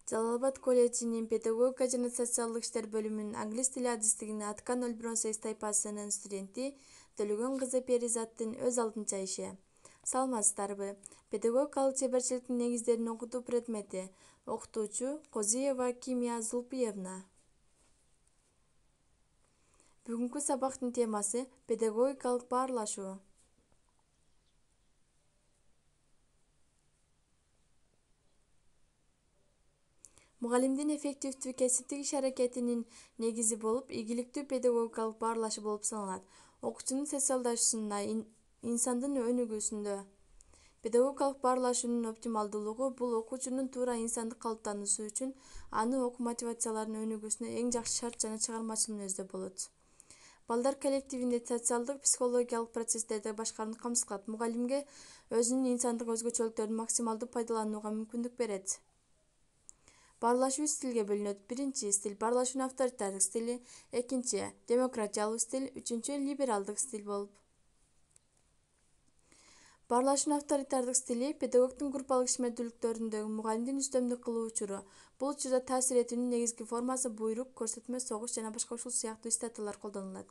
Жалал Абад колледжинин педагогика жана социалдык иштер бөлүмүнүн англис тили адистигине аткан Өлбүрөн тайпасынын студенти Төлөгөн кызы Перизаттын өз алдынча иши. Саламатсыздарбы? Педагогикалык чеберчиликтин негиздерин окутуу предмети. Окутуучу Козиева Кимия Зулпиевна. Бүгүнкү сабактын темасы педагогикалык баарлашуу. Мугалимдин эффективдүү кесиптик иш-аракетинин негизи болуп, ийгиликтүү педагогикалык баарлашуу болуп саналат. Окуучунун социалдашуусунда, инсандын өнүгүүсүндө. Педагогикалык баарлашуунун оптималдуулугу — бул окуучунун туура инсандык калыптануусу үчүн анын окуу мотивацияларынын өнүгүүсүнө эң жакшы шарт жана чыгармачыл мүнөздөө болот. Балдар коллективинде социалдык, психологиялык процесстерди башкарууну камсыз кылат. Мугалимге өзүнүн инсандык өзгөчөлүктөрүн максималдуу пайдаланууга мүмкүндүк берет. Баарлашуу стилге бөлүнөт. Биринчи стиль — баарлашуунун авторитардык стили, экинчи — демократиялык стиль, үчүнчү — либералдык стиль болуп. Баарлашуунун авторитардык стили — педагогдун группалык ишмердүүлүктөрүндөгү мугалимдин үстөмдүк кылуу учуру. Бул учурда таасир этүүнүн негизги формасы буйрук, көрсөтмө, согуш жана башка ушул сыяктуу статьялар колдонулат.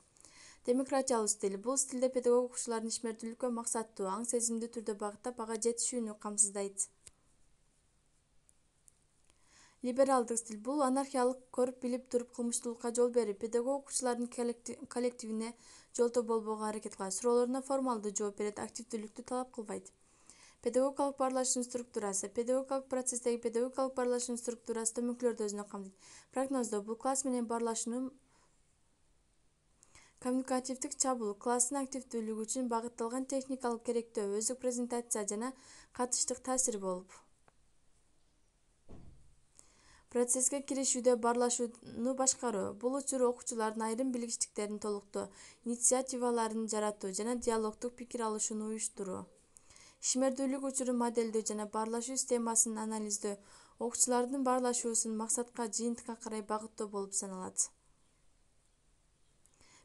Демократиялык стиль — бул стилде педагог окуучулардын ишмердүүлүккө максаттуу, аң сезимдүү түрдө багыттап, ага жетишүүнү камсыздайт. Либералдык стиль — бул анархиялык, көрүп билип туруп кылмыштуулукка жол берип, педагог окуучулардын коллективине жолтоо болбоого аракет кылат, суроолоруна формалдуу жооп берет, активдүүлүктү талап кылбайт. Педагогикалык баарлашуунун структурасы. Педагогикалык процесстеги педагогикалык баарлашуунун структурасы төмөнкүлөрдү өзүнө камтыйт. Прогноздоо — бул класс менен баарлашуунун коммуникативдик чабуу, класстын активдүүлүгү үчүн багытталган техникалык керектөө, өздүк презентация жана катыштык таасир болуп. Процесске киришүүдө баарлашууну башкаруу. Бул учур окуучулардын айрым билгичтиктерин толуктоо, инициативаларын жаратуу жана диалогдук пикир алышууну уюштуруу. Ишмердүүлүк учурун моделдөө жана баарлашуу системасын анализдөө окуучулардын баарлашуусун максатка, жыйынтыкка карай багыттоо болуп саналат.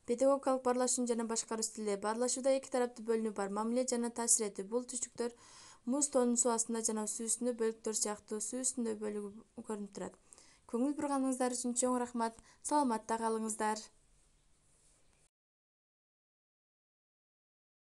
Педагогикалык баарлашуунун жана башкаруу стилдери. Баарлашууда эки тараптуу бөлүнүү бар: мамиле жана таасир этүү. Бул түштүктөр муз тоонун суу астында жана суу үстүндө бөлүктөр сыяктуу суу үстүндө бөлүгү көрүнүп турат. Көңүл бурганыңыздар үчүн чоң рахмат. Саламатта калыңыздар.